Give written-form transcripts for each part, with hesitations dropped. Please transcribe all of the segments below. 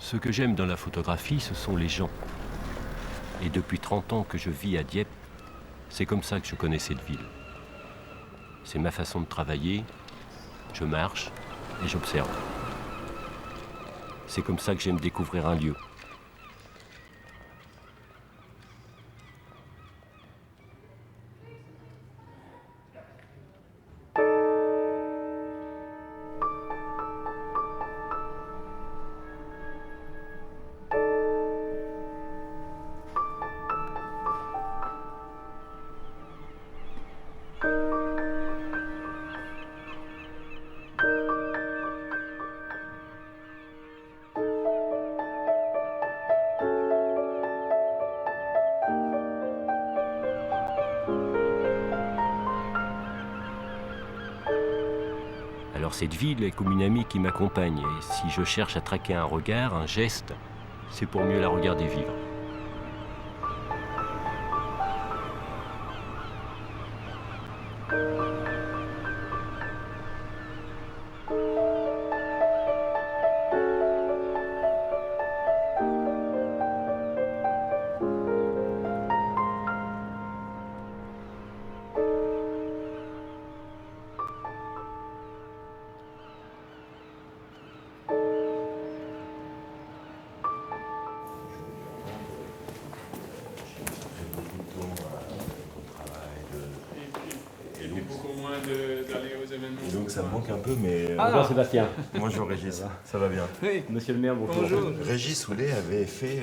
Ce que j'aime dans la photographie, ce sont les gens. Et depuis 30 ans que je vis à Dieppe, c'est comme ça que je connais cette ville. C'est ma façon de travailler, je marche et j'observe. C'est comme ça que j'aime découvrir un lieu. Alors cette ville est comme une amie qui m'accompagne, et si je cherche à traquer un regard, un geste, c'est pour mieux la regarder vivre. D'aller aux événements. Et donc ça me manque un peu, mais... Bonjour Sébastien. Bonjour Régis, ça va bien. Oui. Monsieur le maire, bonjour. Bonjour. Régis Soulet avait fait,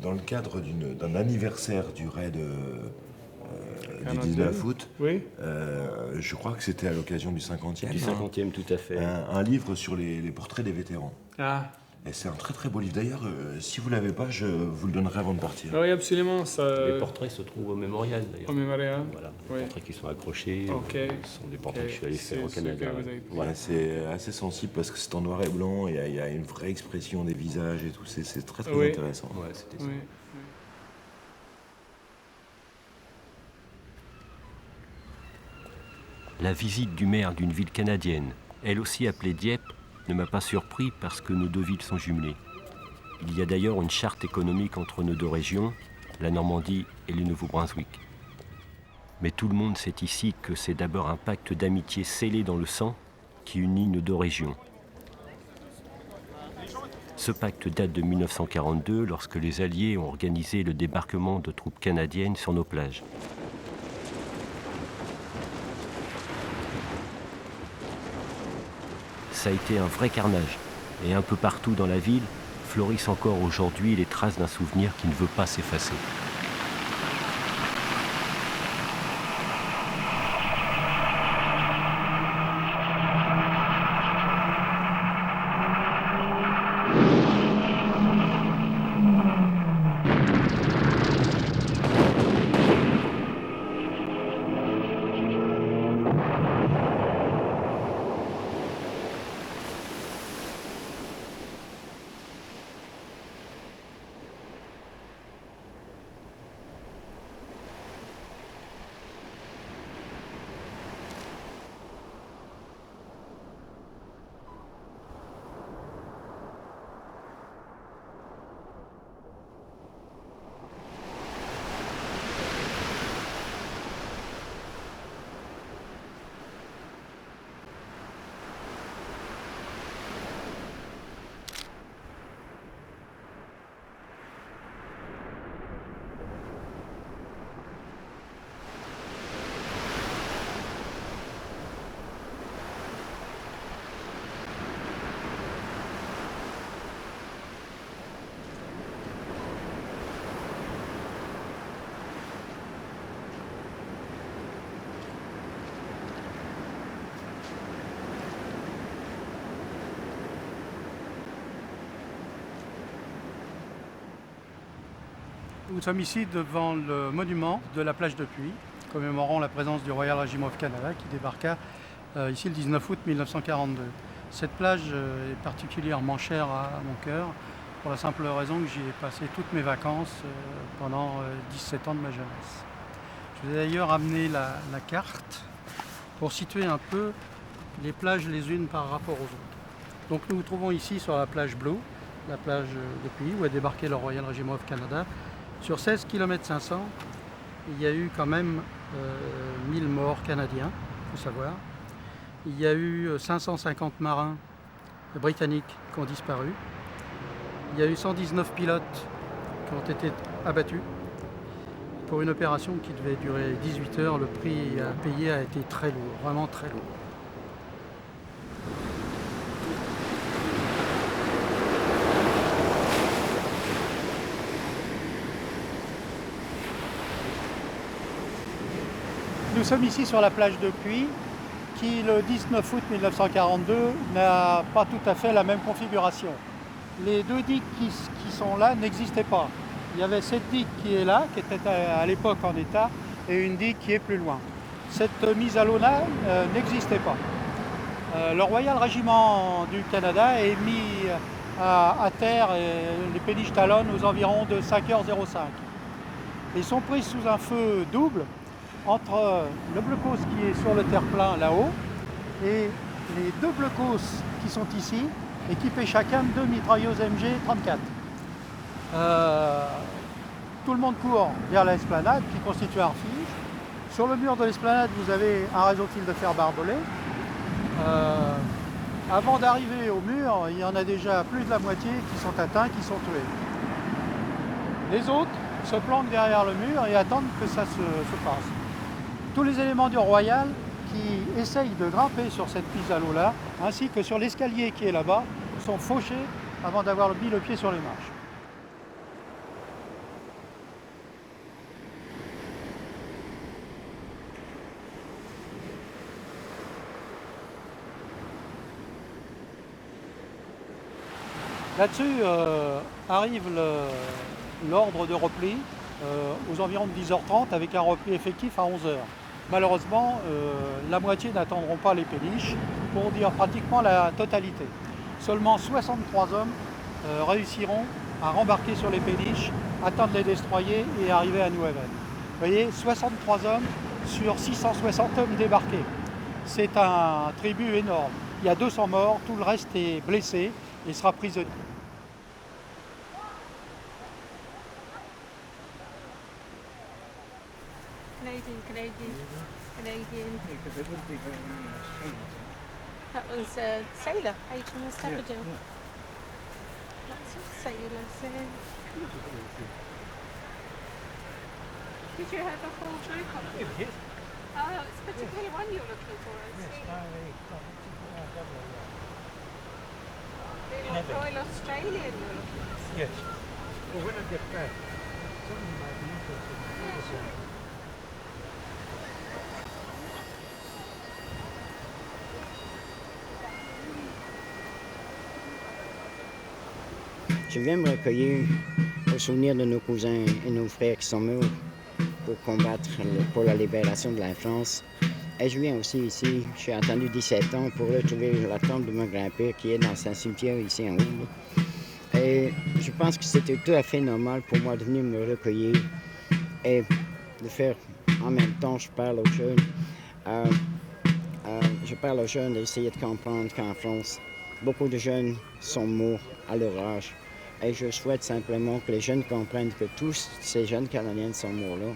dans le cadre d'un anniversaire du raid du 19 août, Oui. je crois que c'était à l'occasion du 50e, Du 50e, tout à fait. un livre sur les portraits des vétérans. Ah, Et c'est un très très beau livre. D'ailleurs, si vous ne l'avez pas, je vous le donnerai avant de partir. oui, absolument. Ça... Les portraits se trouvent au mémorial d'ailleurs. Au mémorial. Voilà, les Oui. portraits qui sont accrochés, Ok. ce sont des portraits que je suis allé C'est faire au ce Canada. que vous avez pris. Voilà, c'est assez sensible parce que c'est en noir et blanc, et il y a une vraie expression des visages et tout. C'est très très Oui. intéressant. Ouais, c'était ça. Oui. La visite du maire d'une ville canadienne, elle aussi appelée Dieppe, ne m'a pas surpris parce que nos deux villes sont jumelées. Il y a d'ailleurs une charte économique entre nos deux régions, la Normandie et le Nouveau-Brunswick. Mais tout le monde sait ici que c'est d'abord un pacte d'amitié scellé dans le sang qui unit nos deux régions. Ce pacte date de 1942 lorsque les Alliés ont organisé le débarquement de troupes canadiennes sur nos plages. Ça a été un vrai carnage. Et un peu partout dans la ville, fleurissent encore aujourd'hui les traces d'un souvenir qui ne veut pas s'effacer. Nous sommes ici devant le monument de la plage de Puy, commémorant la présence du Royal Regiment of Canada qui débarqua ici le 19 août 1942. Cette plage est particulièrement chère à mon cœur pour la simple raison que j'y ai passé toutes mes vacances pendant 17 ans de ma jeunesse. Je vous ai d'ailleurs amené la carte pour situer un peu les plages les unes par rapport aux autres. Donc nous nous trouvons ici sur la plage bleue, la plage de Puy, où a débarqué le Royal Regiment of Canada. Sur 16 km 500, il y a eu quand même 1000 morts canadiens, il faut savoir. Il y a eu 550 marins britanniques qui ont disparu. Il y a eu 119 pilotes qui ont été abattus. Pour une opération qui devait durer 18 heures, le prix à payer a été très lourd, vraiment très lourd. Nous sommes ici sur la plage de Puy, qui le 19 août 1942 n'a pas tout à fait la même configuration. Les deux digues qui sont là n'existaient pas. Il y avait cette digue qui est là, qui était à l'époque en état, et une digue qui est plus loin. Cette mise à l'eau là n'existait pas. Le Royal Regiment du Canada est mis à terre, les péniches talonnent aux environs de 5h05. Ils sont pris sous un feu double entre le blocos qui est sur le terre-plein là-haut et les deux blocos qui sont ici, équipés chacun de 2 mitrailleuses MG-34. Tout le monde court vers l'esplanade qui constitue un refuge. Sur le mur de l'esplanade, vous avez un réseau de fils de fer barbelé. Avant d'arriver au mur, il y en a déjà plus de la moitié qui sont atteints, qui sont tués. Les autres se planquent derrière le mur et attendent que ça se passe. Tous les éléments du Royal qui essayent de grimper sur cette mise à l'eau là, ainsi que sur l'escalier qui est là-bas, sont fauchés avant d'avoir mis le pied sur les marches. Là-dessus arrive l'ordre de repli aux environs de 10h30 avec un repli effectif à 11h. Malheureusement, la moitié n'attendront pas les péniches, pour dire pratiquement la totalité. Seulement 63 hommes réussiront à rembarquer sur les péniches, atteindre les destroyers et arriver à New Haven. Vous voyez, 63 hommes sur 660 hommes débarqués. C'est un tribut énorme. Il y a 200 morts, tout le reste est blessé et sera prisonnier. Canadian. That was a sailor, HMS Daffodil. Lots of sailors there. Did you have a full troop on it? Yes. Oh, it's a particular one you're looking for, I see. They're like Royal Australian you're looking for. Yes. Well, when I get back, somebody might be interested in Yeah, sure. Je viens me recueillir au souvenir de nos cousins et nos frères qui sont morts pour combattre pour la libération de la France. Et je viens aussi ici, j'ai attendu 17 ans pour retrouver la tombe de mon grand-père qui est dans un cimetière ici en haut. Et je pense que c'était tout à fait normal pour moi de venir me recueillir et de faire en même temps, je parle aux jeunes. Je parle aux jeunes d'essayer de comprendre qu'en France, beaucoup de jeunes sont morts à leur âge. Et je souhaite simplement que les jeunes comprennent que tous ces jeunes Canadiens sont morts là.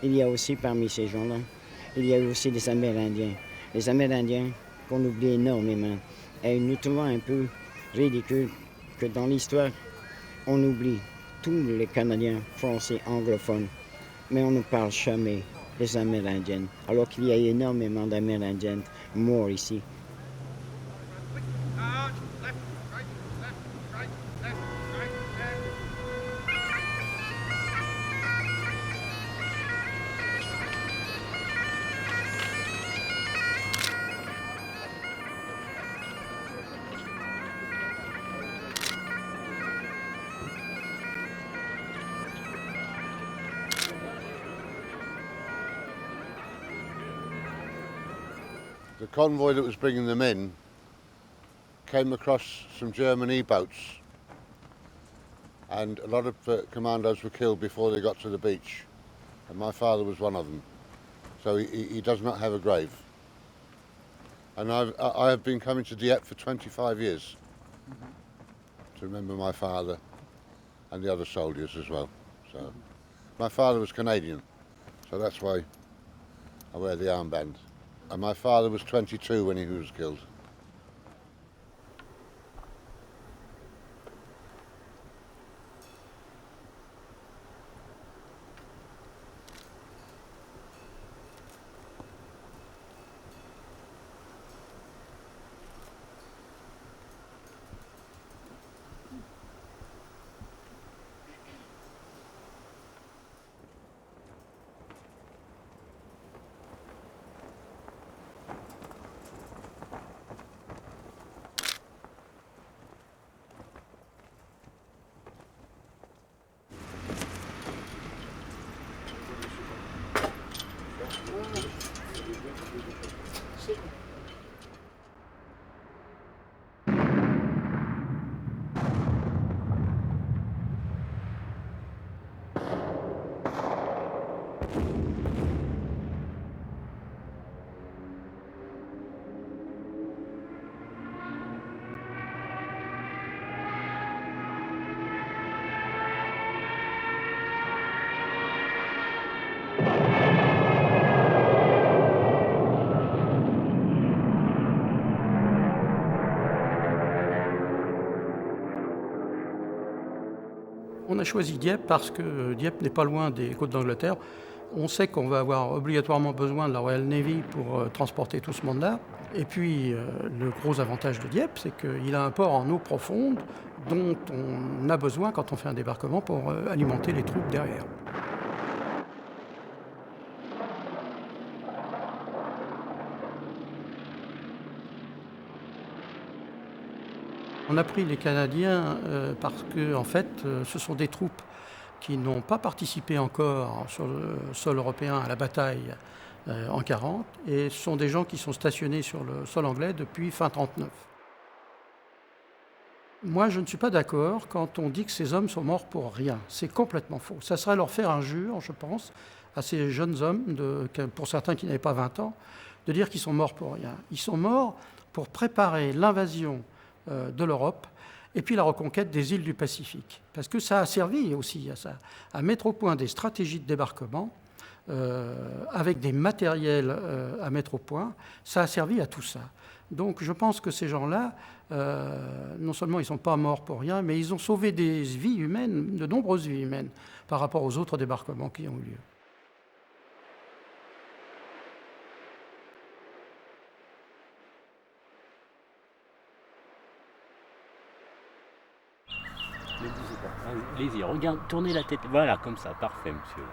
Il y a aussi parmi ces gens-là, il y a aussi des Amérindiens. Les Amérindiens qu'on oublie énormément. Et nous trouvons un peu ridicule que dans l'histoire, on oublie tous les Canadiens français anglophones, mais on ne parle jamais des Amérindiennes, alors qu'il y a énormément d'Amérindiennes morts ici. The convoy that was bringing them in came across some German E-boats, and a lot of commandos were killed before they got to the beach, and my father was one of them. So he does not have a grave. And I have been coming to Dieppe for 25 years to remember my father and the other soldiers as well. So, my father was Canadian, so that's why I wear the armband. And my father was 22 when he was killed. On a choisi Dieppe parce que Dieppe n'est pas loin des côtes d'Angleterre. On sait qu'on va avoir obligatoirement besoin de la Royal Navy pour transporter tout ce monde-là. Et puis, le gros avantage de Dieppe, c'est qu'il a un port en eau profonde dont on a besoin quand on fait un débarquement pour alimenter les troupes derrière. On a pris les Canadiens parce que, en fait, ce sont des troupes qui n'ont pas participé encore sur le sol européen à la bataille en 1940, et ce sont des gens qui sont stationnés sur le sol anglais depuis fin 1939. Moi, je ne suis pas d'accord quand on dit que ces hommes sont morts pour rien. C'est complètement faux. Ça serait leur faire injure, je pense, à ces jeunes hommes, pour certains qui n'avaient pas 20 ans, de dire qu'ils sont morts pour rien. Ils sont morts pour préparer l'invasion de l'Europe et puis la reconquête des îles du Pacifique. Parce que ça a servi aussi à ça, à mettre au point des stratégies de débarquement avec des matériels à mettre au point. Ça a servi à tout ça. Donc je pense que ces gens-là, non seulement ils ne sont pas morts pour rien, mais ils ont sauvé des vies humaines, de nombreuses vies humaines, par rapport aux autres débarquements qui ont eu lieu. Ne bougez pas. Allez-y, regarde, tournez la tête. Voilà, comme ça, parfait, monsieur.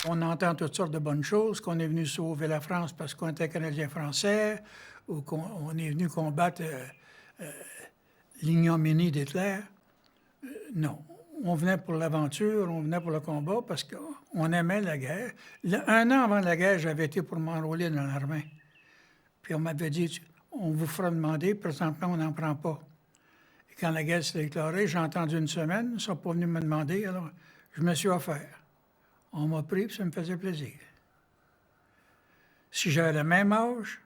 On entend toutes sortes de bonnes choses, qu'on est venu sauver la France parce qu'on était Canadien-Français, ou qu'on est venu combattre l'ignominie d'Hitler. Non. On venait pour l'aventure, on venait pour le combat parce qu'on aimait la guerre. Un an avant la guerre, j'avais été pour m'enrôler dans l'armée. Puis on m'avait dit, on vous fera demander, présentement, on n'en prend pas. Et quand la guerre s'est déclarée, j'ai entendu une semaine, ils ne sont pas venus me demander, alors je me suis offert. On m'a pris, puis ça me faisait plaisir. Si j'avais le même âge,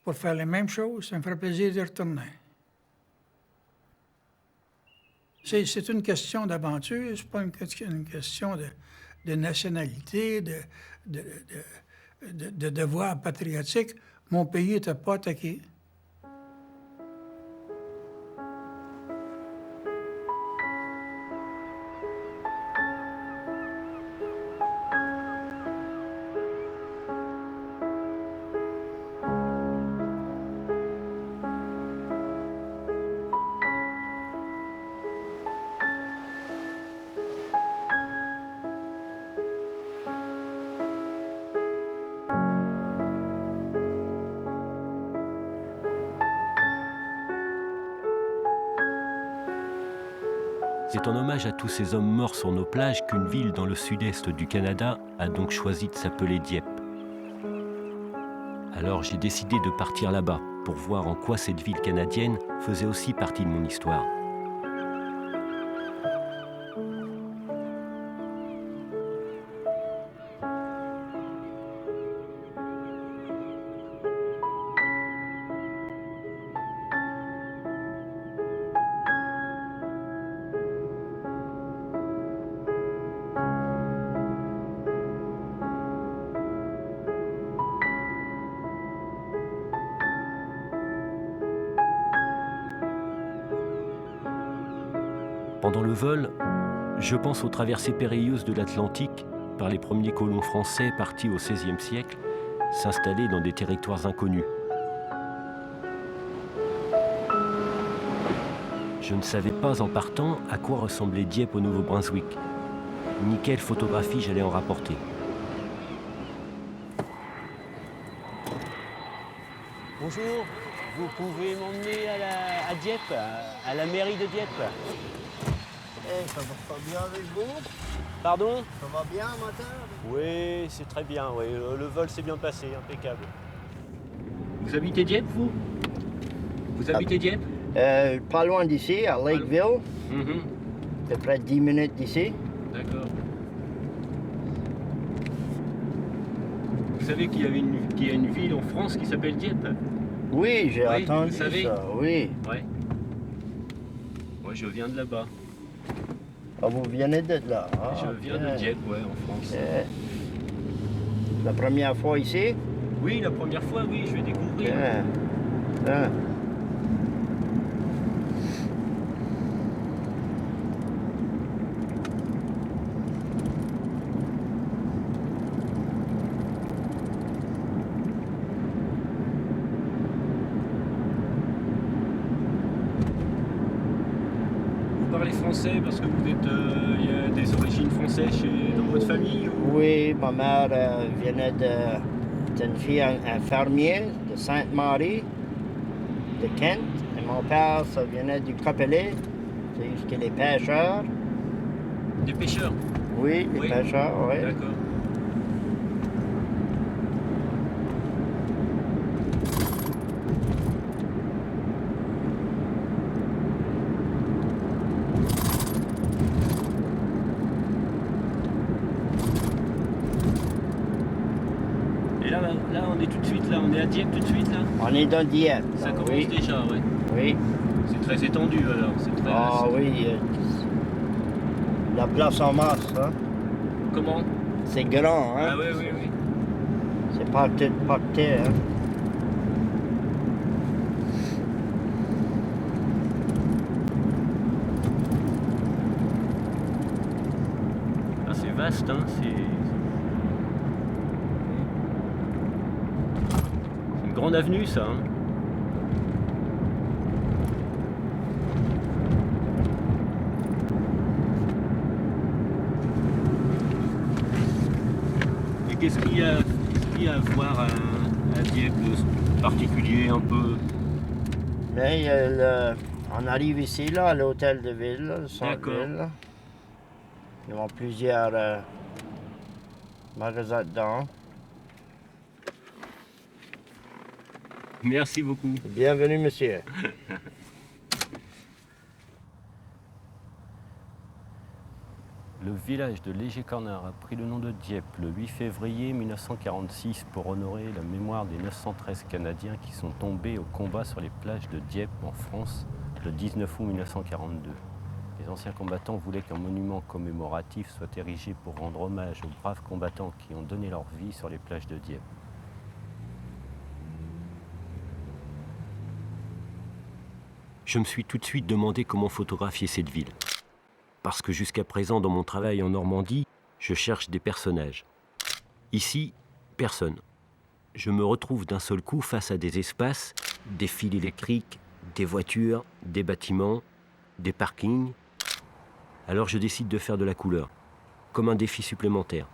pour faire les mêmes choses, ça me ferait plaisir d'y retourner. C'est une question d'aventure, c'est pas une question de nationalité, de devoir patriotique. Mon pays n'était pas attaqué. C'est en hommage à tous ces hommes morts sur nos plages qu'une ville dans le sud-est du Canada a donc choisi de s'appeler Dieppe. Alors j'ai décidé de partir là-bas pour voir en quoi cette ville canadienne faisait aussi partie de mon histoire. Pendant le vol, je pense aux traversées périlleuses de l'Atlantique par les premiers colons français partis au XVIe siècle, s'installer dans des territoires inconnus. Je ne savais pas en partant à quoi ressemblait Dieppe au Nouveau-Brunswick, ni quelle photographie j'allais en rapporter. Bonjour, vous pouvez m'emmener à Dieppe, à la mairie de Dieppe. Ça va pas bien avec vous? Pardon? Ça va bien, matin? Oui, c'est très bien, oui. Le vol s'est bien passé, impeccable. Vous habitez Dieppe, vous? Vous habitez Dieppe? Pas loin d'ici, à Lakeville, Mhm. à peu près 10 minutes d'ici. D'accord. Vous savez qu'il y a une ville en France qui s'appelle Dieppe? Oui, j'ai Oui, entendu vous savez. ça, oui. Ouais. Moi, je viens de là-bas. Ah, vous venez de là? Ah, Je viens bien. de Dieppe, ouais, en France. La première fois ici? Oui, la première fois, oui, je vais découvrir. Bien. Bien. Vous parlez français parce que vous êtes, il y a des origines françaises dans votre famille ou... Oui, ma mère venait c'est une fille infirmière de Sainte-Marie, de Kent. Et mon père, ça venait du Copelet, c'est jusqu'à les pêcheurs. Des pêcheurs? Oui, les Oui. pêcheurs, oui. D'accord. Et là, on est tout de suite, là, on est à Dieppe tout de suite, là? On est dans Dieppe. Ça commence oui. déjà, ouais. Oui. C'est très étendu, alors. C'est très... Ah oui, la place en masse, hein. Comment? C'est grand, hein. Ah oui, oui, oui. C'est pas tout pacté, hein. Ah, c'est vaste, hein. C'est une grande avenue, ça, hein. Et qu'est-ce qu'il y a à voir à Dieppe de particulier, un peu? Mais on arrive ici, là, à l'hôtel de ville, là, le centre-ville. Là. Ils ont plusieurs magasins dedans. Merci beaucoup. Bienvenue, monsieur. Le village de Léger-Cornard a pris le nom de Dieppe le 8 février 1946 pour honorer la mémoire des 913 Canadiens qui sont tombés au combat sur les plages de Dieppe en France le 19 août 1942. Les anciens combattants voulaient qu'un monument commémoratif soit érigé pour rendre hommage aux braves combattants qui ont donné leur vie sur les plages de Dieppe. Je me suis tout de suite demandé comment photographier cette ville. Parce que jusqu'à présent, dans mon travail en Normandie, je cherche des personnages. Ici, personne. Je me retrouve d'un seul coup face à des espaces, des fils électriques, des voitures, des bâtiments, des parkings. Alors je décide de faire de la couleur, comme un défi supplémentaire.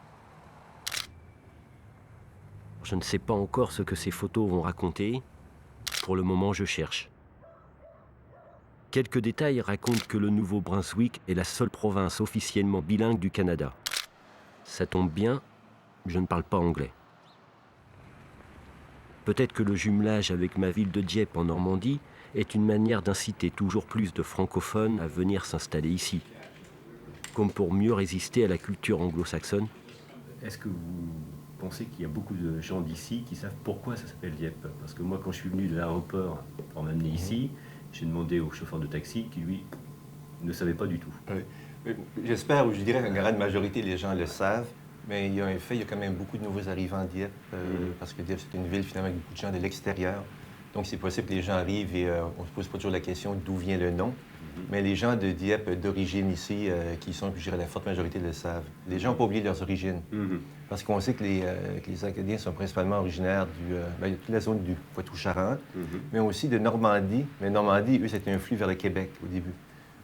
Je ne sais pas encore ce que ces photos vont raconter. Pour le moment, je cherche. Quelques détails racontent que le Nouveau-Brunswick est la seule province officiellement bilingue du Canada. Ça tombe bien, je ne parle pas anglais. Peut-être que le jumelage avec ma ville de Dieppe en Normandie est une manière d'inciter toujours plus de francophones à venir s'installer ici, comme pour mieux résister à la culture anglo-saxonne. Est-ce que vous pensez qu'il y a beaucoup de gens d'ici qui savent pourquoi ça s'appelle Dieppe? Parce que moi, quand je suis venu de l'aéroport pour m'amener ici, j'ai demandé au chauffeur de taxi qui, lui, ne savait pas du tout. Oui. J'espère, ou je dirais qu'une grande majorité des gens le savent, mais il y a un fait, il y a quand même beaucoup de nouveaux arrivants à Dieppe, parce que Dieppe, c'est une ville finalement avec beaucoup de gens de l'extérieur. Donc, c'est possible que les gens arrivent et on ne se pose pas toujours la question d'où vient le nom. Mais les gens de Dieppe d'origine ici, qui sont, je dirais, la forte majorité le savent. Les gens n'ont pas oublié leurs origines. Parce qu'on sait que les Acadiens sont principalement originaires de toute la zone du Poitou-Charentes, mais aussi de Normandie. Mais Normandie, eux, c'était un flux vers le Québec au début.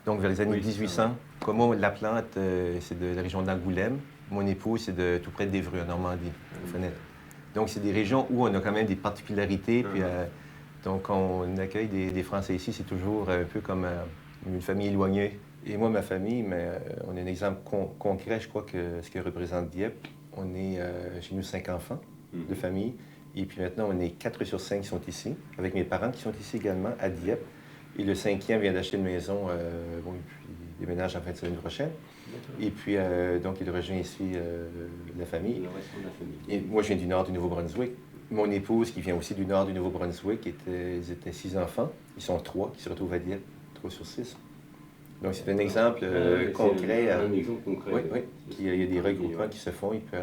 Donc, vers les années 1800, comme moi, la plante, c'est de la région d'Angoulême. Mon épouse, c'est de tout près d'Évreux, en Normandie, aux Fenêtres. Donc, c'est des régions où on a quand même des particularités. Puis, donc, on accueille des Français ici, c'est toujours un peu comme une famille éloignée. Et moi, ma famille, mais on a un exemple concret, je crois, que ce que représente Dieppe. On est chez nous 5 enfants de famille. Et puis maintenant, on est 4 sur 5 qui sont ici, avec mes parents qui sont ici également, à Dieppe. Et le 5e vient d'acheter une maison, et puis il déménage en fin de semaine prochaine. Et puis, donc, il rejoint ici la famille. Et moi, je viens du nord du Nouveau-Brunswick. Mon épouse, qui vient aussi du nord du Nouveau-Brunswick, ils étaient 6 enfants. Ils sont 3 qui se retrouvent à Dieppe, 3 sur 6. Donc, c'est un exemple concret. Un exemple concret. Oui, oui. Il y a des regroupements qui se font. Et puis,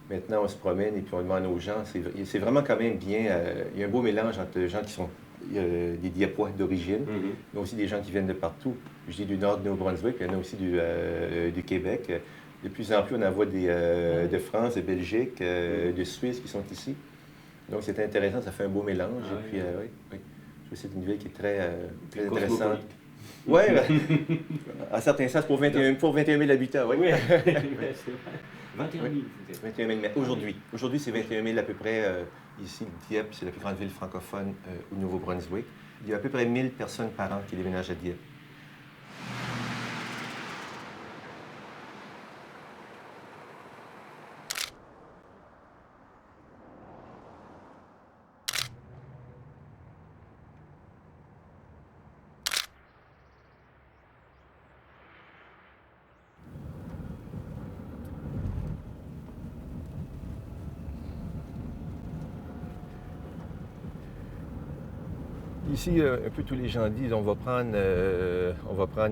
maintenant, on se promène et puis on demande aux gens. C'est vraiment quand même bien. Il y a un beau mélange entre les gens qui sont des Dieppois d'origine, mais aussi des gens qui viennent de partout. Je dis du nord du Nouveau-Brunswick, puis il y en a aussi du Québec. De plus en plus, on en voit de France, de Belgique, de Suisse qui sont ici. Donc, c'est intéressant, ça fait un beau mélange. Et puis, oui, oui. Je trouve que c'est une ville qui est très intéressante. Oui, à certains sens, pour 21 000 habitants, oui. Oui, c'est vrai. 21 000. 21 000, mais aujourd'hui, c'est 21 000 à peu près. Ici, Dieppe, c'est la plus grande ville francophone au Nouveau-Brunswick. Il y a à peu près 1000 personnes par an qui déménagent à Dieppe. Ici, un peu tous les gens disent on va prendre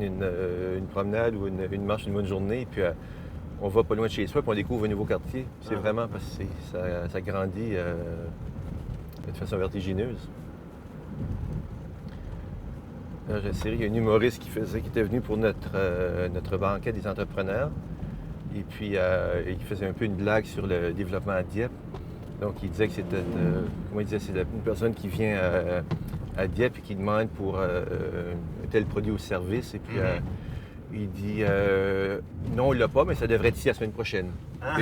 une promenade ou une marche, une bonne journée, puis on va pas loin de chez soi, puis on découvre un nouveau quartier. C'est vraiment parce que ça grandit de façon vertigineuse. Il y a un humoriste qui était venu pour notre banquet des entrepreneurs, et puis il faisait un peu une blague sur le développement à Dieppe. Donc, il disait que c'était une personne qui vient à Dieppe et qui demande pour un tel produit ou service. Et puis, il dit non, on ne l'a pas, mais ça devrait être ici la semaine prochaine. En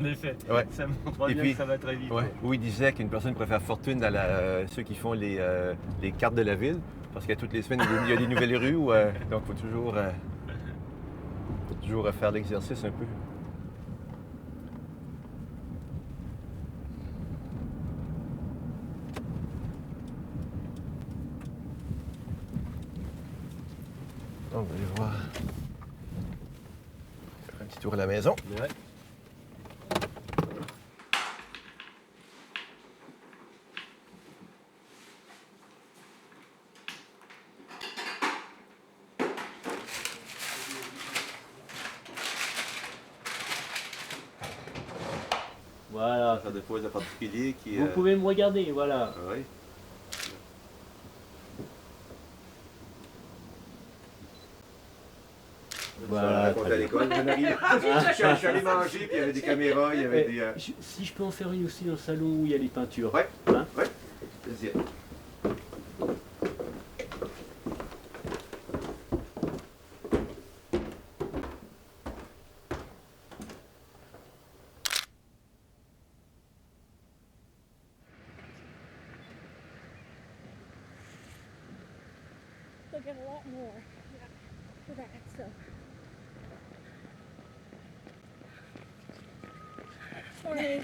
effet, ça montre bien que ça va très vite. Où il disait qu'une personne pourrait faire fortune dans ceux qui font les cartes de la ville, parce qu'à toutes les semaines, il y a des nouvelles rues. Donc, il faut toujours faire l'exercice un peu. On va aller voir. Faire un petit tour à la maison. Ouais. Voilà. Ça dépose de particulier qui. Vous pouvez me regarder, voilà. Oui. Voilà. À l'école, je suis allé manger, puis il y avait des caméras, il y avait des. Si je peux en faire une aussi dans le salon où il y a les peintures. Oui, hein? oui. Plaisir. They'll get a lot more for that, so. Morning.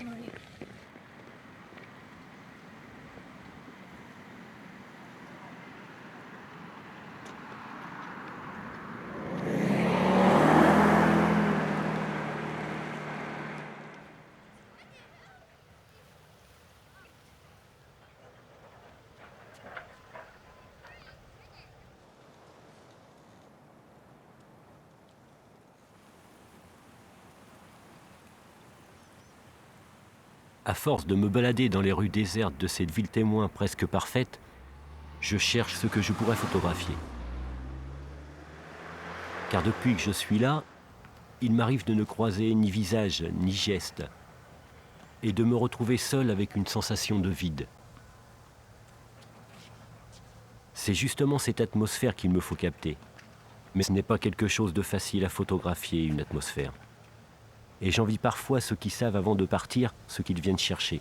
À force de me balader dans les rues désertes de cette ville témoin presque parfaite, Je cherche ce que je pourrais photographier. Car depuis que je suis là, il m'arrive de ne croiser ni visage, ni geste, et de me retrouver seul avec une sensation de vide. C'est justement cette atmosphère qu'il me faut capter. Mais ce n'est pas quelque chose de facile à photographier, une atmosphère. Et j'envie parfois ceux qui savent avant de partir ce qu'ils viennent chercher.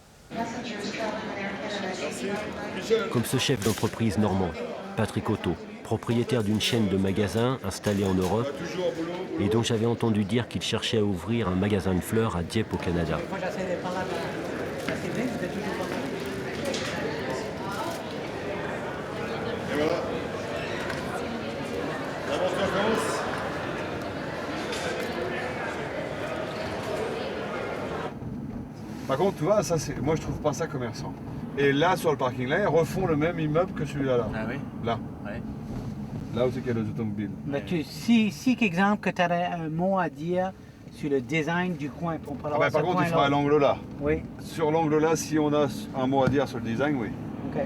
Comme ce chef d'entreprise normand, Patrick Otto, propriétaire d'une chaîne de magasins installée en Europe et dont j'avais entendu dire qu'il cherchait à ouvrir un magasin de fleurs à Dieppe au Canada. Et voilà. Par contre, tu vois, ça, moi je trouve pas ça commerçant. Et là, sur le parking là, ils refont le même immeuble que celui-là. Là. Ah oui? Là. Ouais. Là où c'est qu'il y a les automobiles. Mais si qu'exemple, que tu aurais un mot à dire sur le design du coin. Pour Par contre, il sera à l'angle là. Oui. Sur l'angle là, si on a un mot à dire sur le design, oui. OK.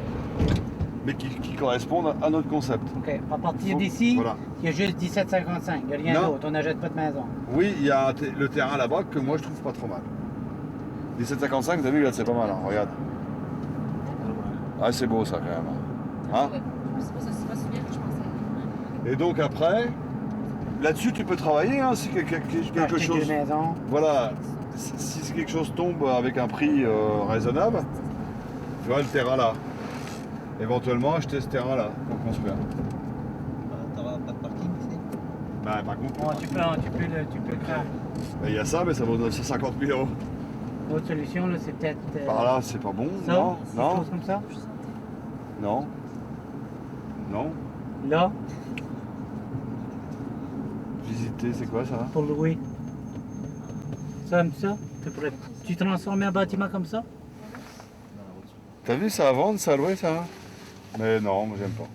Mais qui correspondent à notre concept. OK. À partir d'ici, voilà. Il y a juste 17,55. Il n'y a rien d'autre. On n'achète pas de maison. Oui, il y a le terrain là-bas que moi je trouve pas trop mal. 17,55, t'as vu, là, c'est pas mal, hein, regarde. Ah, c'est beau ça quand même. Hein? C'est pas si bien que je pensais. Et donc après, là-dessus tu peux travailler, hein, si quelque chose. Voilà, si quelque chose tombe avec un prix raisonnable, tu vois le terrain là. Éventuellement acheter ce terrain là pour construire. T'auras pas de parking ici? Bah par contre. Oh, tu peux le faire. Il y a ça, mais ça vaut 950 000 €. L'autre solution, là, c'est peut-être... Par là, c'est pas bon, ça, non? Non. Quelque chose comme ça? Non. Non. Là? Visiter, c'est quoi ça? Pour louer. Ça, tu transformes un bâtiment comme ça? T'as vu ça à vendre, ça à louer, ça? Mais non, moi j'aime pas.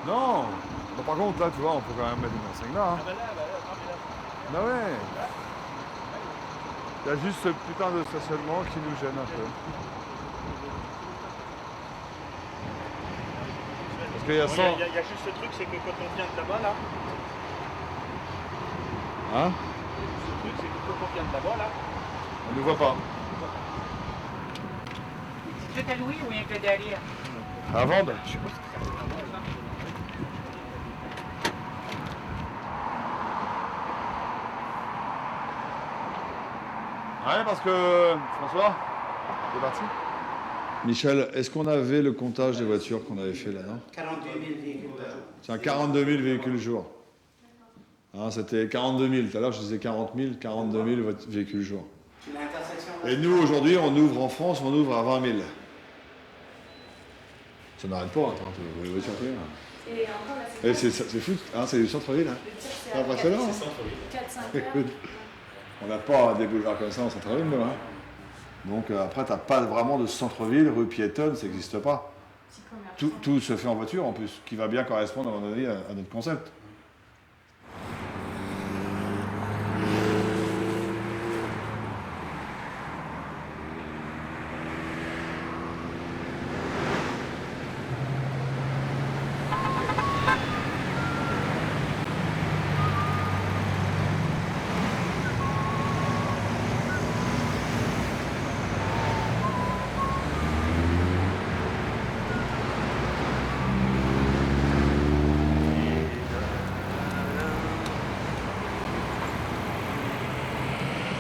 Non, bah, par contre là tu vois on peut quand même mettre une enseigne là. Hein. Bah ouais. Il y a juste ce putain de stationnement qui nous gêne un peu. qu'il y a 100... Il y a juste ce truc, c'est que quand on vient de là-bas, là... Hein? Ce truc, c'est que quand on vient de là-bas, là... On ne voit pas. C'est tout à louer ou rien que derrière? À vendre? Je sais pas si c'est à vendre, ça. Ouais, parce que... François, c'est parti. Michel, est-ce qu'on avait le comptage des voitures qu'on avait fait là, non? 42 000 véhicules par jour. C'est 42 000 véhicules jour. Hein, c'était 42 000. Tout à l'heure, je disais 40 000, 42 000 véhicules jour. Et nous, aujourd'hui, on ouvre en France, on ouvre à 20 000. Ça n'arrête pas, attends, les voitures pleines. Et encore là, c'est fou, hein, c'est du centre-ville. Hein. C'est impressionnant. C'est 4-5 heures. Écoute, on n'a pas des boulevards comme ça en centre-ville, nous. Hein. Donc après, tu n'as pas vraiment de centre-ville, rue piétonne, ça n'existe pas. Tout se fait en voiture en plus, qui va bien correspondre à un moment donné à notre concept.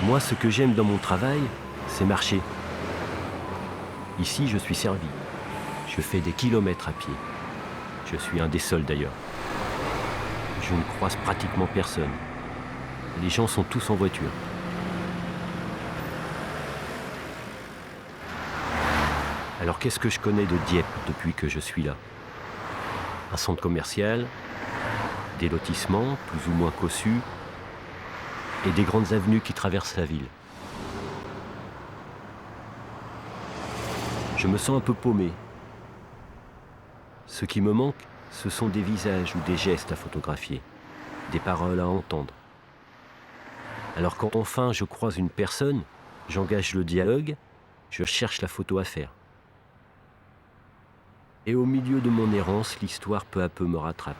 Moi, ce que j'aime dans mon travail, c'est marcher. Ici, je suis servi. Je fais des kilomètres à pied. Je suis un des seuls d'ailleurs. Je ne croise pratiquement personne. Les gens sont tous en voiture. Alors qu'est-ce que je connais de Dieppe depuis que je suis là? Un centre commercial, des lotissements plus ou moins cossus, et des grandes avenues qui traversent la ville. Je me sens un peu paumé. Ce qui me manque, ce sont des visages ou des gestes à photographier, des paroles à entendre. Alors quand enfin je croise une personne, j'engage le dialogue, je cherche la photo à faire. Et au milieu de mon errance, l'histoire peu à peu me rattrape.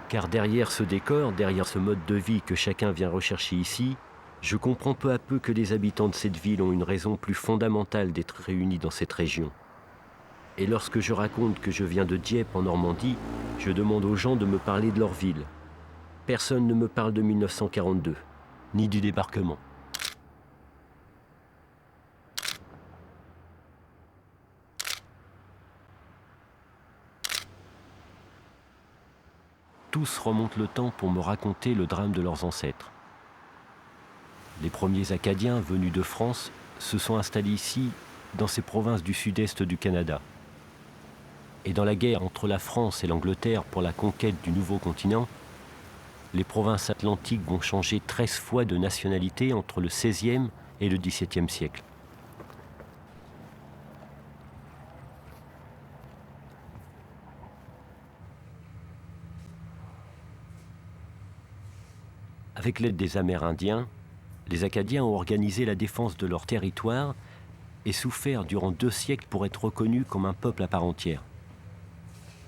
Car derrière ce décor, derrière ce mode de vie que chacun vient rechercher ici, je comprends peu à peu que les habitants de cette ville ont une raison plus fondamentale d'être réunis dans cette région. Et lorsque je raconte que je viens de Dieppe en Normandie, je demande aux gens de me parler de leur ville. Personne ne me parle de 1942, ni du débarquement. Tous remontent le temps pour me raconter le drame de leurs ancêtres. Les premiers Acadiens venus de France se sont installés ici, dans ces provinces du sud-est du Canada. Et dans la guerre entre la France et l'Angleterre pour la conquête du nouveau continent, les provinces atlantiques vont changer 13 fois de nationalité entre le XVIe et le XVIIe siècle. Avec l'aide des Amérindiens, les Acadiens ont organisé la défense de leur territoire et souffert durant 2 siècles pour être reconnus comme un peuple à part entière.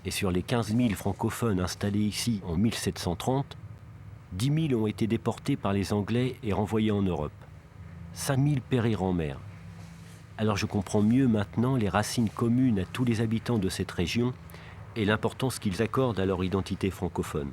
Et sur les 15 000 francophones installés ici en 1730, 10 000 ont été déportés par les Anglais et renvoyés en Europe. 5 000 périrent en mer. Alors je comprends mieux maintenant les racines communes à tous les habitants de cette région et l'importance qu'ils accordent à leur identité francophone.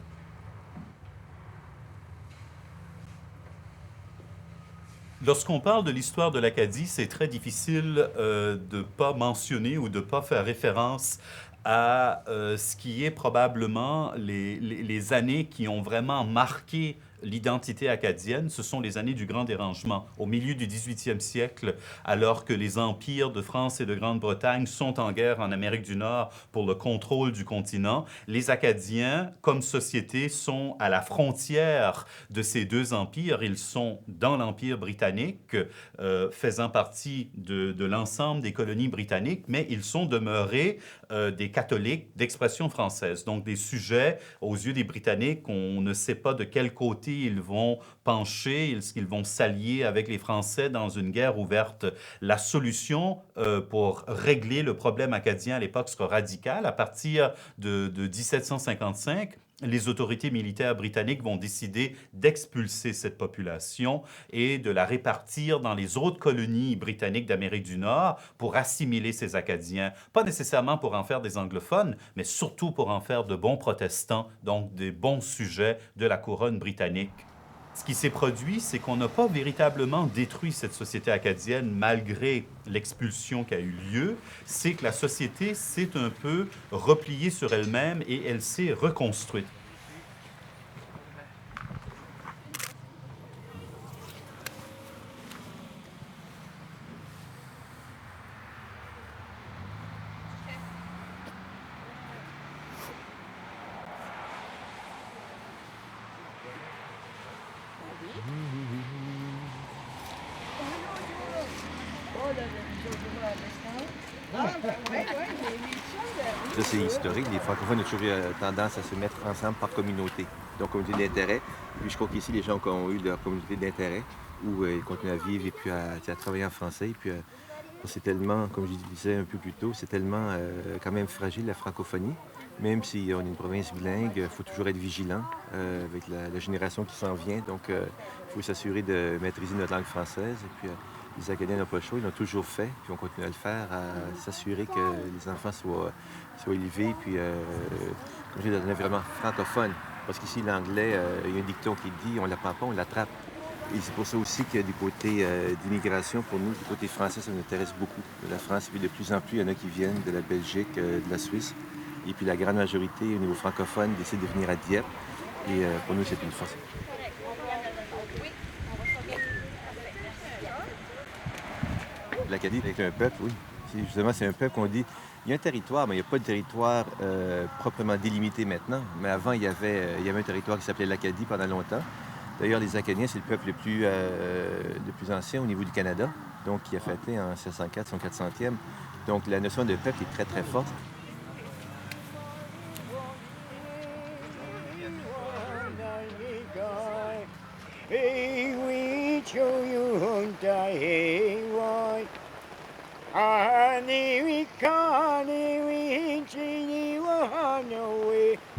Lorsqu'on parle de l'histoire de l'Acadie, c'est très difficile de ne pas mentionner ou de ne pas faire référence à ce qui est probablement les années qui ont vraiment marqué l'identité acadienne. Ce sont les années du Grand Dérangement, au milieu du 18e siècle, alors que les empires de France et de Grande-Bretagne sont en guerre en Amérique du Nord pour le contrôle du continent. Les Acadiens, comme société, sont à la frontière de ces 2 empires. Ils sont dans l'Empire britannique, faisant partie de l'ensemble des colonies britanniques, mais ils sont demeurés des catholiques d'expression française. Donc des sujets, aux yeux des Britanniques, on ne sait pas de quel côté côté, ils vont pencher, ils vont s'allier avec les Français dans une guerre ouverte. La solution pour régler le problème acadien à l'époque sera radicale. À partir de 1755, les autorités militaires britanniques vont décider d'expulser cette population et de la répartir dans les autres colonies britanniques d'Amérique du Nord pour assimiler ces Acadiens. Pas nécessairement pour en faire des anglophones, mais surtout pour en faire de bons protestants, donc des bons sujets de la couronne britannique. Ce qui s'est produit, c'est qu'on n'a pas véritablement détruit cette société acadienne malgré l'expulsion qui a eu lieu. C'est que la société s'est un peu repliée sur elle-même et elle s'est reconstruite. Ça, c'est historique. Les francophones ont toujours tendance à se mettre ensemble par communauté, donc communauté d'intérêt. Puis je crois qu'ici, les gens qui ont eu leur communauté d'intérêt, où ils continuent à vivre et puis à travailler en français. Et puis c'est tellement, comme je disais un peu plus tôt, c'est tellement quand même fragile, la francophonie. Même si on est une province bilingue, il faut toujours être vigilant avec la génération qui s'en vient. Donc, il faut s'assurer de maîtriser notre langue française. Et puis, les Acadiens n'ont pas le choix, ils l'ont toujours fait, puis on continue à le faire, à s'assurer que les enfants soient élevés, puis comme je dis, dans un environnement francophone. Parce qu'ici, l'anglais, il y a un dicton qui dit « on l'apprend pas, on l'attrape ». Et c'est pour ça aussi qu'il y a du côté d'immigration, pour nous, du côté français, ça nous intéresse beaucoup. De la France, et puis de plus en plus, il y en a qui viennent de la Belgique, de la Suisse. Et puis la grande majorité, au niveau francophone, décide de venir à Dieppe. Et pour nous, c'est une force. L'Acadie est un peuple, oui. Justement, c'est un peuple qu'on dit... Il y a un territoire, mais il n'y a pas de territoire proprement délimité maintenant. Mais avant, il y avait un territoire qui s'appelait l'Acadie pendant longtemps. D'ailleurs, les Acadiens, c'est le peuple le plus ancien au niveau du Canada, donc qui a fêté en 1604 son 400e. Donc la notion de peuple est très, très forte.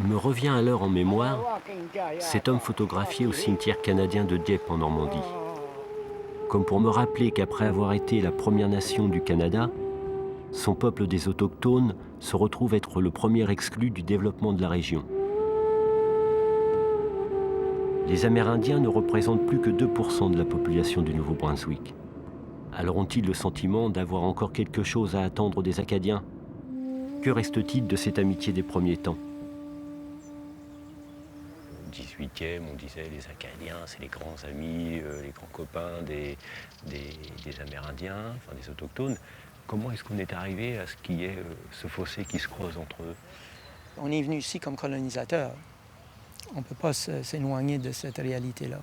Me revient alors en mémoire cet homme photographié au cimetière canadien de Dieppe en Normandie. Comme pour me rappeler qu'après avoir été la Première Nation du Canada, son peuple des Autochtones se retrouve être le premier exclu du développement de la région. Les Amérindiens ne représentent plus que 2% de la population du Nouveau-Brunswick. Alors ont-ils le sentiment d'avoir encore quelque chose à attendre des Acadiens? Que reste-t-il de cette amitié des premiers temps? Au 18e, on disait les Acadiens, c'est les grands amis, les grands copains des Amérindiens, enfin des Autochtones. Comment est-ce qu'on est arrivé à ce qu'il y ait ce fossé qui se creuse entre eux? On est venu ici comme colonisateurs. On ne peut pas s'éloigner de cette réalité-là.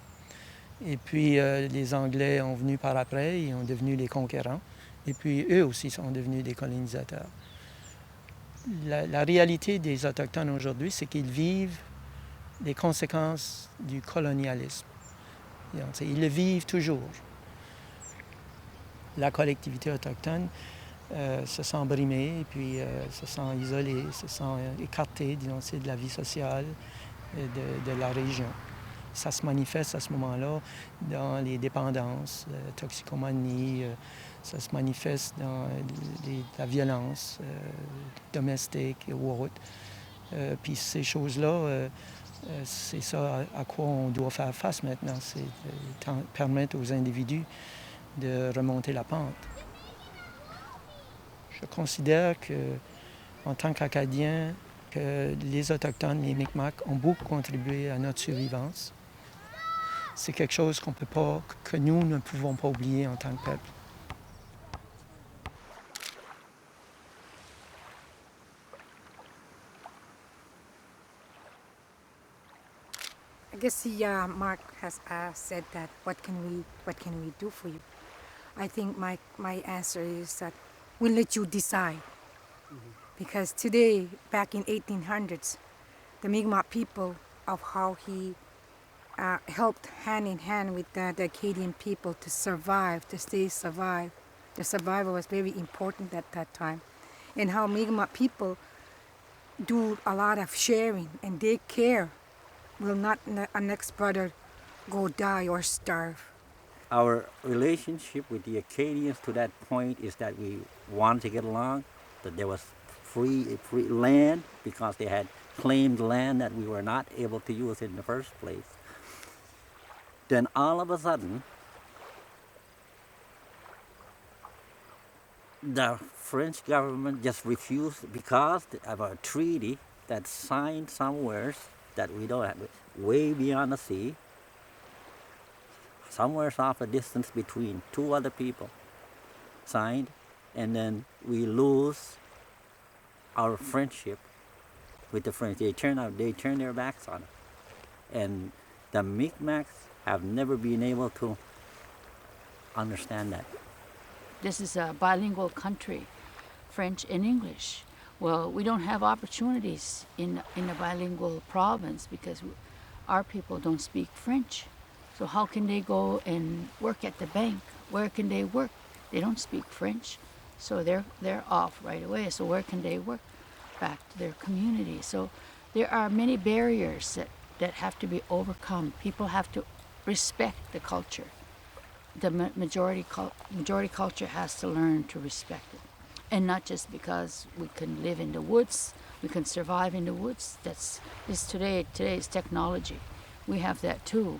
Et puis les Anglais ont venu par après, ils ont devenu les conquérants. Et puis eux aussi sont devenus des colonisateurs. La réalité des Autochtones aujourd'hui, c'est qu'ils vivent les conséquences du colonialisme. Ils le vivent toujours. La collectivité autochtone se sent brimée, et puis se sent isolée, se sent écartée de la vie sociale de la région. Ça se manifeste à ce moment-là dans les dépendances, toxicomanie, ça se manifeste dans la violence domestique ou autre. Puis ces choses-là, c'est ça à quoi on doit faire face maintenant, c'est de permettre aux individus de remonter la pente. Je considère qu'en tant qu'Acadien, que les Autochtones, les Micmacs, ont beaucoup contribué à notre survivance. C'est quelque chose que nous ne pouvons pas oublier en tant que peuple. I guess Mark has said that what can we do for you? I think my answer is that we'll let you decide. Because today, back in 1800s, the Mi'kmaq people of how he helped hand in hand with the Acadian people to survive, to stay survive. The survival was very important at that time. And how Mi'kmaq people do a lot of sharing and they care. Will not a next brother go die or starve. Our relationship with the Acadians to that point is that we wanted to get along, that there was free land because they had claimed land that we were not able to use in the first place. Then all of a sudden, the French government just refused because of a treaty that's signed somewhere that we don't have, way beyond the sea, somewhere off a distance between two other people signed, and then we lose our friendship with the French. They turn their backs on it. And the Mi'kmaq have never been able to understand that. This is a bilingual country, French and English. Well, we don't have opportunities in a bilingual province because our people don't speak French. So how can they go and work at the bank? Where can they work? They don't speak French, so they're off right away. So where can they work? Back to their community. So there are many barriers that have to be overcome. People have to respect the culture. The majority culture has to learn to respect it. And not just because we can live in the woods, we can survive in the woods. Today's technology. We have that too.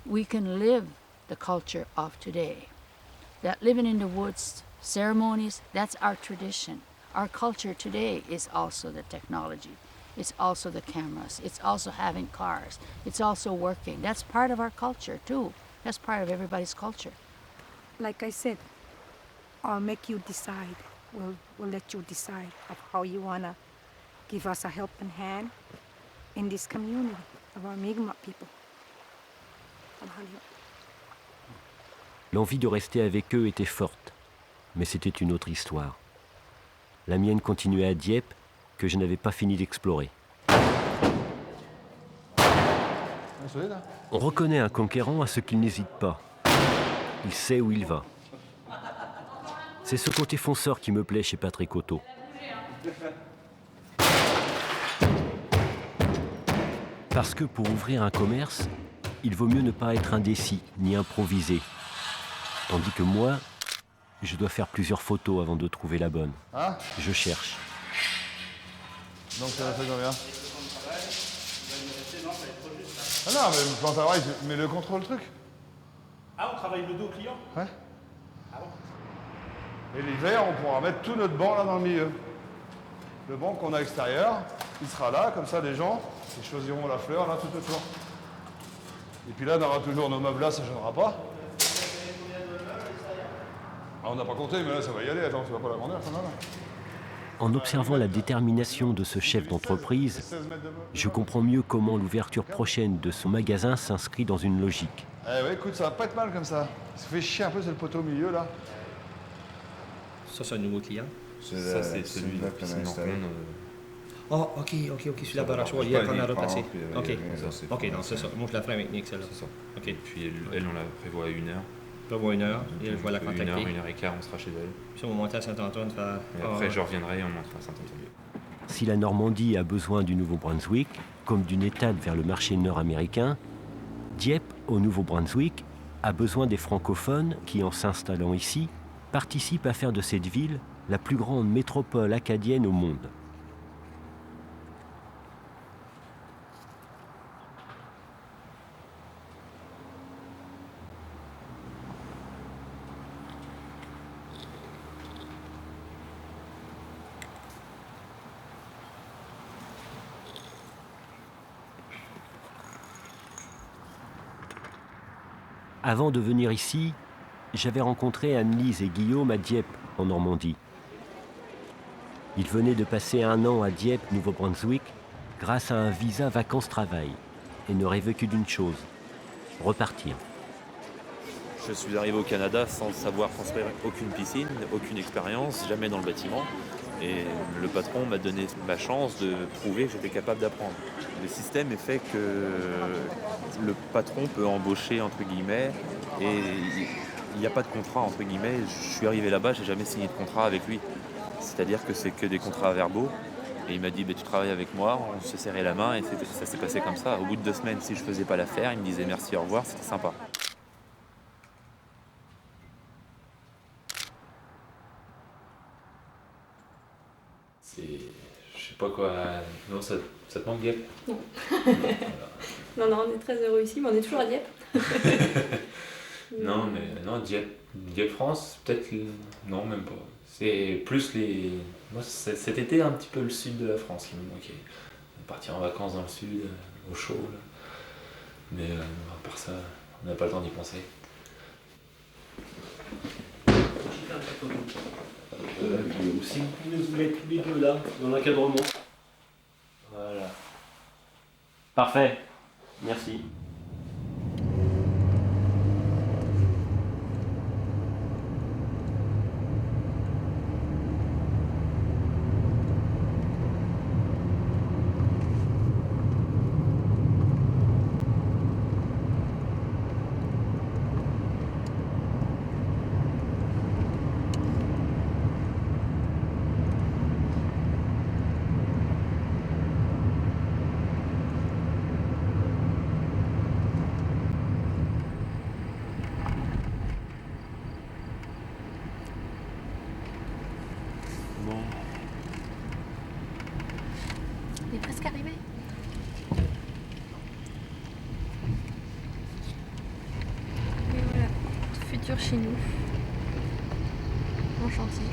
We can live the culture of today. That living in the woods, ceremonies, that's our tradition. Our culture today is also the technology. It's also the cameras. It's also having cars. It's also working. That's part of our culture too. That's part of everybody's culture. Like I said, I'll make you decide. We'll let you decide of how you wanna give us a helping hand in this community of our Mi'kmaq people. L'envie de rester avec eux était forte, mais c'était une autre histoire. La mienne continuait à Dieppe, que je n'avais pas fini d'explorer. On reconnaît un conquérant à ce qu'il n'hésite pas. Il sait où il va. C'est ce côté fonceur qui me plaît chez Patrick Otto. Parce que pour ouvrir un commerce, il vaut mieux ne pas être indécis ni improviser. Tandis que moi, je dois faire plusieurs photos avant de trouver la bonne. Hein? Je cherche. Donc ça fait combien? Ah non, mais le plan de travail, mais le contrôle truc. Ah, on travaille le dos client? Ouais. Ah bon? Et l'hiver, on pourra mettre tout notre banc là dans le milieu. Le banc qu'on a extérieur, il sera là, comme ça les gens, ils choisiront la fleur là tout autour. Et puis là, on aura toujours nos meubles là, ça ne gênera pas. Ah, on n'a pas compté, mais là ça va y aller, attends, tu vas pas la grandeur, là. En observant la détermination de ce chef d'entreprise, je comprends mieux comment l'ouverture prochaine de son magasin s'inscrit dans une logique. Eh ouais, écoute, ça va pas être mal comme ça. Ça fait chier un peu, c'est le poteau au milieu là. Ça, c'est un nouveau client? Ça, c'est celui-là qu'on a installé. Ah, ok, celui-là, Barachois, hier, qu'on a replacé. Ok, non, c'est ça. Moi, je la ferai avec Nick, celle-là. C'est ça. Ok. Puis elle, on la prévoit à 1 heure. Prévoit 1 heure, et je vais la contacter. 1 heure et quart, on sera chez elle. Puis on va monter à Saint-Antoine. Et après, je reviendrai et on montera à Saint-Antoine. Si la Normandie a besoin du Nouveau-Brunswick, comme d'une étale vers le marché nord-américain, Dieppe, au Nouveau-Brunswick, a besoin des francophones qui, en s'installant ici, participent à faire de cette ville la plus grande métropole acadienne au monde. Avant de venir ici, j'avais rencontré Anne-Lise et Guillaume à Dieppe, en Normandie. Ils venaient de passer 1 an à Dieppe, Nouveau-Brunswick, grâce à un visa vacances-travail, et ne rêvaient que d'une chose, repartir. Je suis arrivé au Canada sans savoir construire aucune piscine, aucune expérience, jamais dans le bâtiment. Et le patron m'a donné ma chance de prouver que j'étais capable d'apprendre. Le système est fait que le patron peut embaucher, entre guillemets, et il n'y a pas de contrat, entre guillemets. Je suis arrivé là-bas, j'ai jamais signé de contrat avec lui. C'est-à-dire que c'est que des contrats verbaux. Et il m'a dit, tu travailles avec moi, on se serrait la main et ça s'est passé comme ça. Au bout de 2 semaines, si je faisais pas l'affaire, il me disait merci, au revoir, c'était sympa. Je sais pas quoi. Non, ça te manque, Dieppe? Non. non, on est très heureux ici, mais on est toujours à Dieppe. Non, mais non, Dieppe France, peut-être. Non, même pas. C'est plus les. Moi, cet été, un petit peu le sud de la France qui me manquait. Partir en vacances dans le sud, au chaud. Là. Mais à part ça, on n'a pas le temps d'y penser. Si vous pouvez vous mettre tous les deux là, dans l'encadrement. Voilà. Parfait. Merci. On est presque arrivé. Et voilà, futur chez nous. En chantier.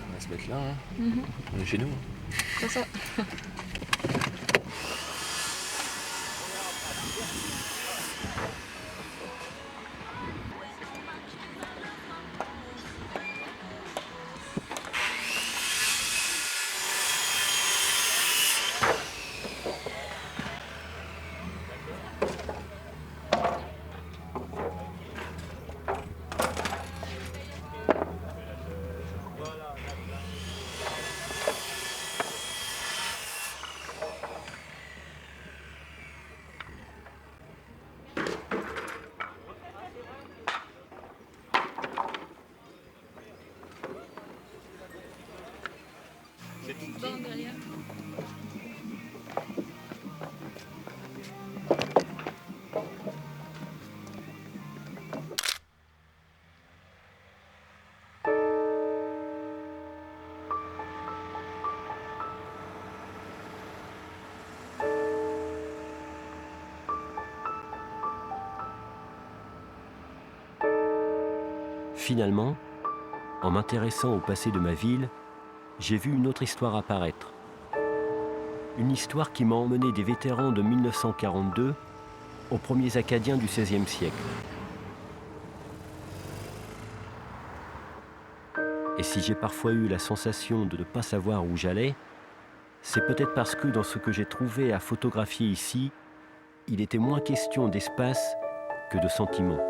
On va se mettre là, hein. Mhm. On est chez nous. Hein. C'est ça. Finalement, en m'intéressant au passé de ma ville, j'ai vu une autre histoire apparaître. Une histoire qui m'a emmené des vétérans de 1942 aux premiers Acadiens du XVIe siècle. Et si j'ai parfois eu la sensation de ne pas savoir où j'allais, c'est peut-être parce que dans ce que j'ai trouvé à photographier ici, il était moins question d'espace que de sentiments.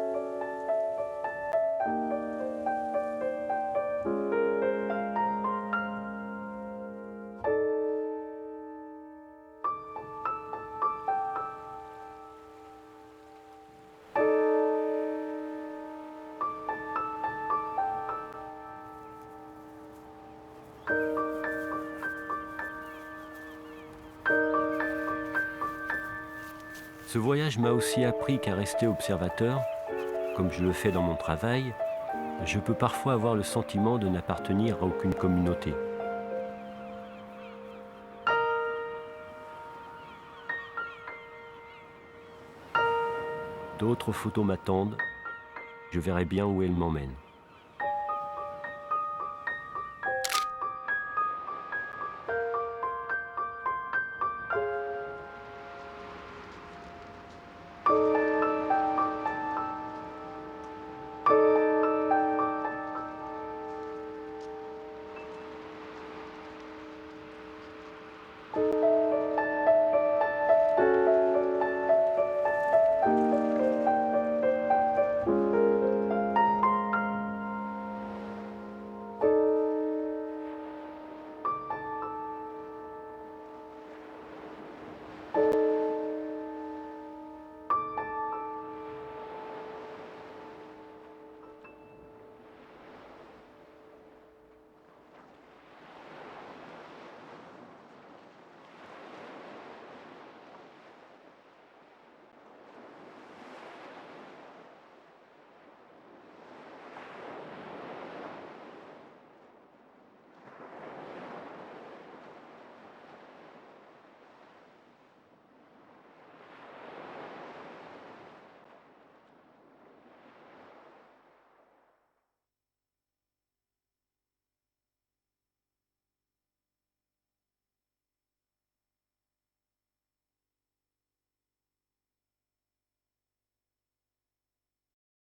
Ce voyage m'a aussi appris qu'à rester observateur, comme je le fais dans mon travail, je peux parfois avoir le sentiment de n'appartenir à aucune communauté. D'autres photos m'attendent, je verrai bien où elles m'emmènent.